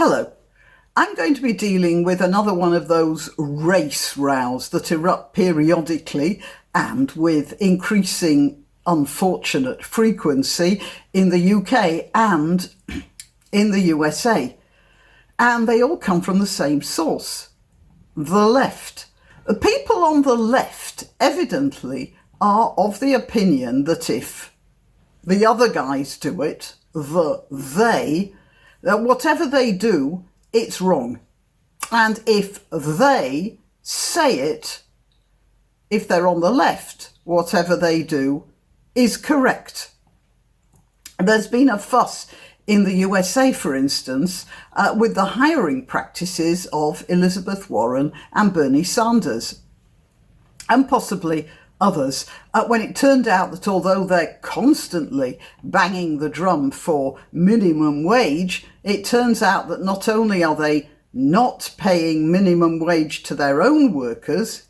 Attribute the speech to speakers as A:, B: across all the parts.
A: Hello. I'm going to be dealing with another one of those race rows that erupt periodically and with increasing unfortunate frequency in the UK and in the USA. And they all come from the same source, the left. The people on the left evidently are of the opinion that if the other guys do it, that whatever they do, it's wrong. And if they say it, if they're on the left, whatever they do is correct. There's been a fuss in the USA, for instance, with the hiring practices of Elizabeth Warren and Bernie Sanders, and possibly others, when it turned out that although they're constantly banging the drum for minimum wage, it turns out that not only are they not paying minimum wage to their own workers,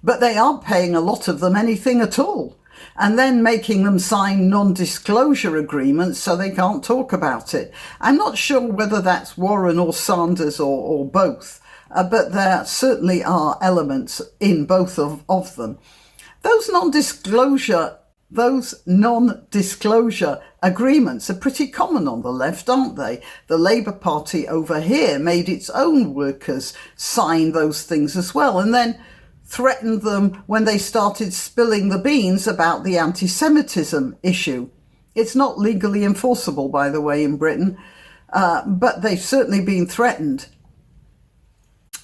A: but they aren't paying a lot of them anything at all, and then making them sign non-disclosure agreements so they can't talk about it. I'm not sure whether that's Warren or Sanders or both. But there certainly are elements in both of them. Those non-disclosure agreements are pretty common on the left, aren't they? The Labour Party over here made its own workers sign those things as well, and then threatened them when they started spilling the beans about the anti-Semitism issue. It's not legally enforceable, by the way, in Britain, but they've certainly been threatened.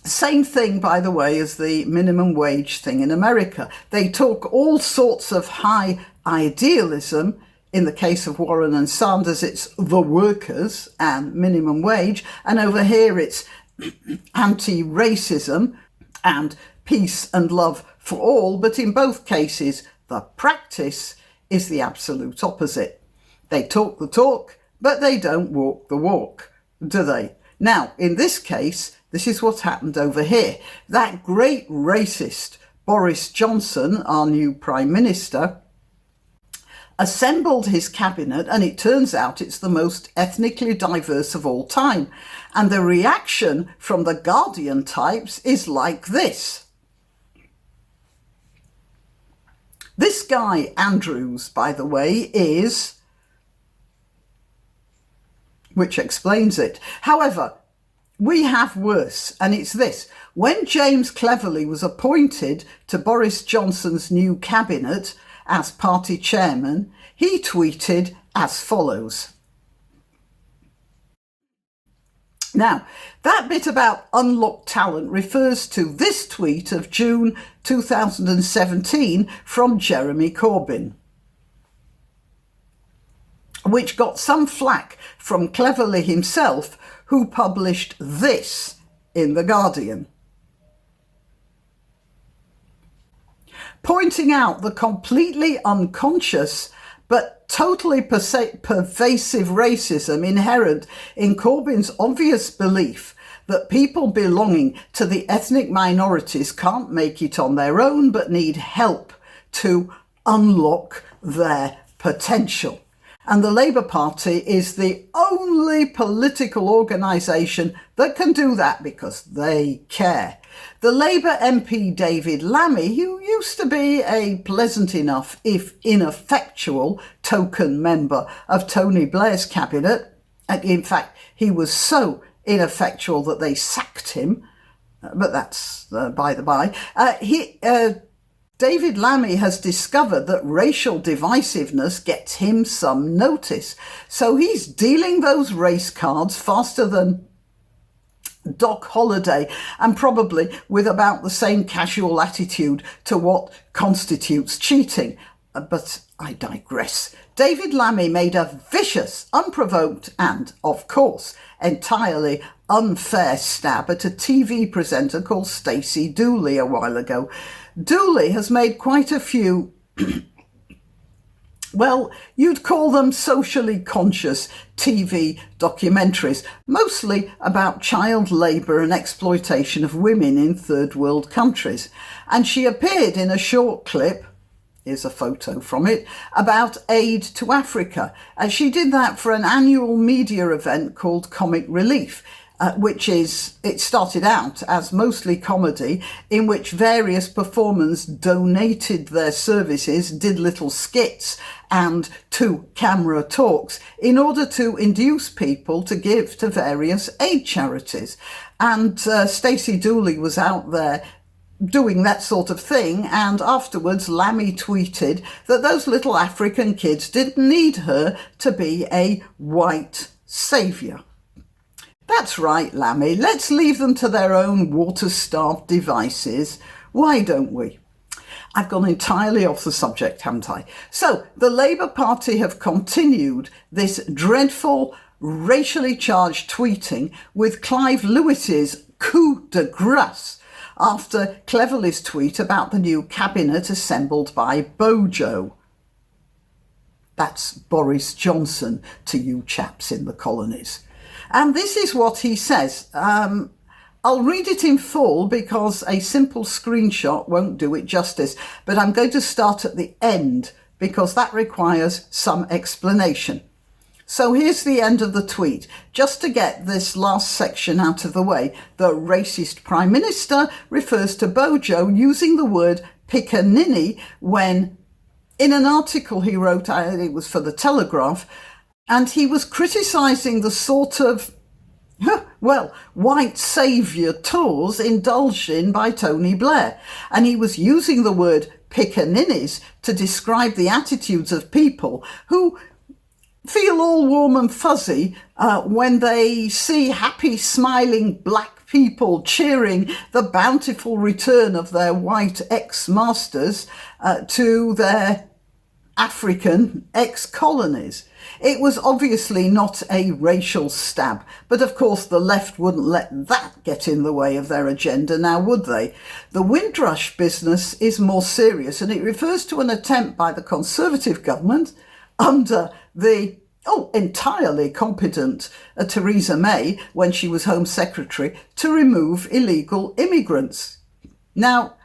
A: Same thing, by the way, as the minimum wage thing in America. They talk all sorts of high idealism. In the case of Warren and Sanders, it's the workers and minimum wage. And over here, it's anti-racism and peace and love for all. But in both cases, the practice is the absolute opposite. They talk the talk, but they don't walk the walk, do they? Now, in this case, this is what happened over here. That great racist Boris Johnson, our new Prime Minister, assembled his cabinet, and it turns out it's the most ethnically diverse of all time. And the reaction from the Guardian types is like this. This guy, Andrews, by the way, which explains it. However, we have worse, and it's this. When James Cleverly was appointed to Boris Johnson's new cabinet as party chairman, he tweeted as follows. Now, that bit about unlocked talent refers to this tweet of June 2017 from Jeremy Corbyn, which got some flack from Cleverly himself, who published this in The Guardian, pointing out the completely unconscious but totally pervasive racism inherent in Corbyn's obvious belief that people belonging to the ethnic minorities can't make it on their own but need help to unlock their potential. And the Labour Party is the only political organisation that can do that because they care. The Labour MP David Lammy, who used to be a pleasant enough, if ineffectual, token member of Tony Blair's cabinet, and in fact he was so ineffectual that they sacked him, but that's by the by, David Lammy has discovered that racial divisiveness gets him some notice. So he's dealing those race cards faster than Doc Holliday, and probably with about the same casual attitude to what constitutes cheating. But I digress. David Lammy made a vicious, unprovoked and, of course, entirely unfair stab at a TV presenter called Stacey Dooley a while ago. Dooley has made quite a few, well, you'd call them socially conscious TV documentaries, mostly about child labour and exploitation of women in third world countries. And she appeared in a short clip here's a photo from it, about aid to Africa. She did that for an annual media event called Comic Relief. It started out as mostly comedy, in which various performers donated their services, did little skits and to-camera talks in order to induce people to give to various aid charities. And Stacey Dooley was out there doing that sort of thing, and afterwards Lammy tweeted that those little African kids didn't need her to be a white saviour. That's right, Lammy, let's leave them to their own water-starved devices. Why don't we? I've gone entirely off the subject, haven't I? So, the Labour Party have continued this dreadful, racially charged tweeting with Clive Lewis's coup de grace after Cleverly's tweet about the new cabinet assembled by Bojo. That's Boris Johnson to you chaps in the colonies. And this is what he says. I'll read it in full because a simple screenshot won't do it justice, but I'm going to start at the end because that requires some explanation. So here's the end of the tweet. Just to get this last section out of the way, the racist Prime Minister refers to Bojo using the word pickaninny when, in an article he wrote, it was for the Telegraph, and he was criticising the sort of, white saviour tours indulged in by Tony Blair. And he was using the word pickaninnies to describe the attitudes of people who feel all warm and fuzzy when they see happy, smiling black people cheering the bountiful return of their white ex-masters to their African ex-colonies. It was obviously not a racial stab, but of course the left wouldn't let that get in the way of their agenda, now would they? The Windrush business is more serious, and it refers to an attempt by the Conservative government under the entirely competent Theresa May, when she was Home Secretary, to remove illegal immigrants. Now,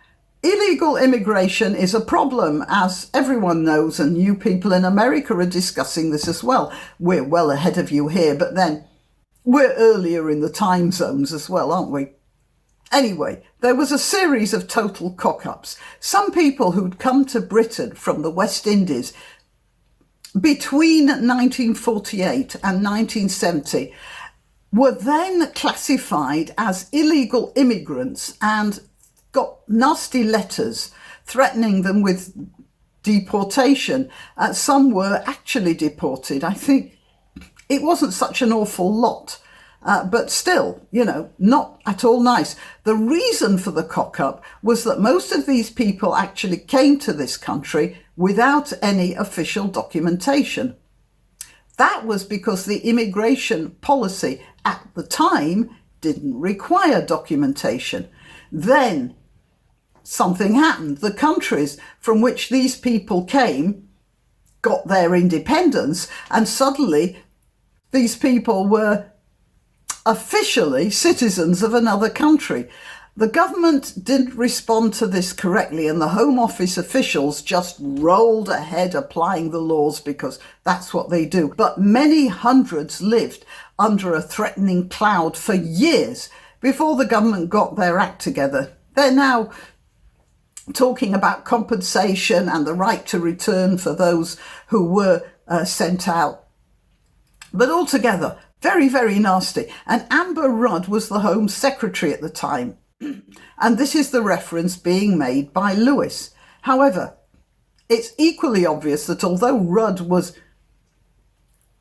A: illegal immigration is a problem, as everyone knows, and you people in America are discussing this as well. We're well ahead of you here, but then we're earlier in the time zones as well, aren't we? Anyway, there was a series of total cock-ups. Some people who'd come to Britain from the West Indies between 1948 and 1970 were then classified as illegal immigrants and got nasty letters threatening them with deportation. Some were actually deported. I think it wasn't such an awful lot, but still, not at all nice. The reason for the cock-up was that most of these people actually came to this country without any official documentation. That was because the immigration policy at the time didn't require documentation. Then something happened. The countries from which these people came got their independence, and suddenly these people were officially citizens of another country. The government didn't respond to this correctly, and the Home Office officials just rolled ahead applying the laws because that's what they do. But many hundreds lived under a threatening cloud for years before the government got their act together. They're now talking about compensation and the right to return for those who were sent out. But altogether, very, very nasty. And Amber Rudd was the Home Secretary at the time. And this is the reference being made by Lewis. However, it's equally obvious that although Rudd was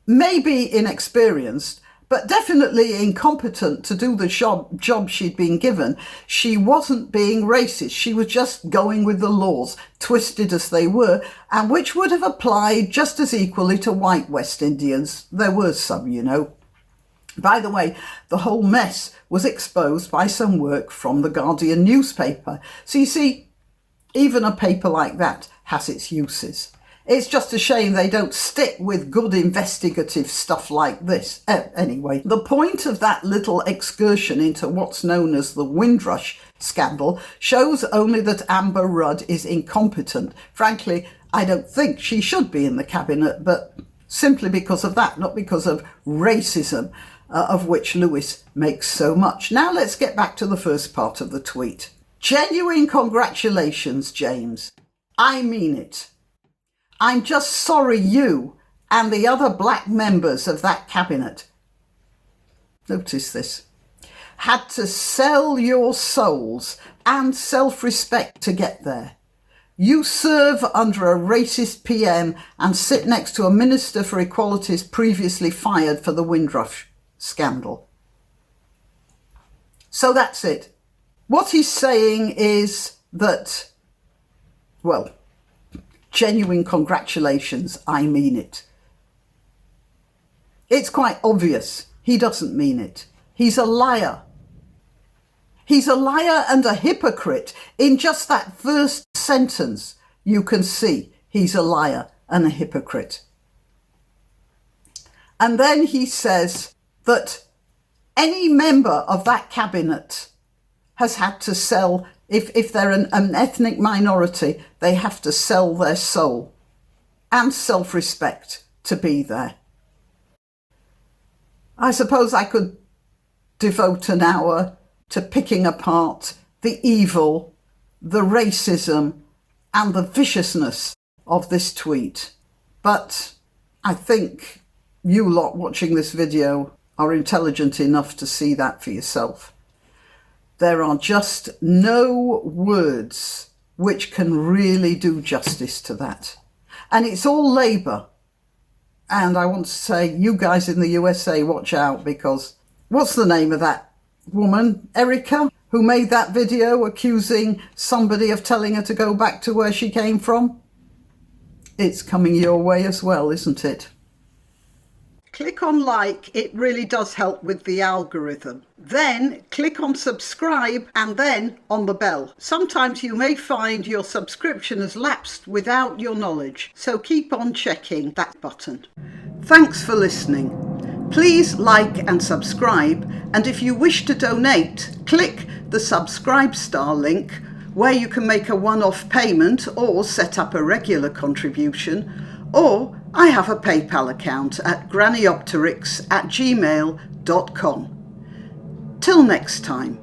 A: maybe inexperienced, but definitely incompetent to do the job she'd been given, she wasn't being racist. She was just going with the laws, twisted as they were, and which would have applied just as equally to white West Indians. There were some, By the way, the whole mess was exposed by some work from the Guardian newspaper. So you see, even a paper like that has its uses. It's just a shame they don't stick with good investigative stuff like this. Anyway, the point of that little excursion into what's known as the Windrush scandal shows only that Amber Rudd is incompetent. Frankly, I don't think she should be in the cabinet, but simply because of that, not because of racism, of which Lewis makes so much. Now let's get back to the first part of the tweet. Genuine congratulations, James. I mean it. I'm just sorry you and the other black members of that cabinet, notice this, had to sell your souls and self-respect to get there. You serve under a racist PM and sit next to a Minister for Equalities previously fired for the Windrush scandal. So that's it. What he's saying is that, well, genuine congratulations, I mean it. It's quite obvious he doesn't mean it. He's a liar. He's a liar and a hypocrite. In just that first sentence, you can see he's a liar and a hypocrite. And then he says that any member of that cabinet has had to sell, if they're an ethnic minority, they have to sell their soul and self-respect to be there. I suppose I could devote an hour to picking apart the evil, the racism, and the viciousness of this tweet. But I think you lot watching this video are intelligent enough to see that for yourself. There are just no words which can really do justice to that. And it's all Labour. And I want to say, you guys in the USA, watch out, because what's the name of that woman, Erica, who made that video accusing somebody of telling her to go back to where she came from? It's coming your way as well, isn't it? Click on like, it really does help with the algorithm. Then click on subscribe and then on the bell. Sometimes you may find your subscription has lapsed without your knowledge, so keep on checking that button. Thanks for listening. Please like and subscribe, and if you wish to donate, click the subscribe star link where you can make a one-off payment or set up a regular contribution, or I have a PayPal account at grannyopteryx@gmail.com. Till next time.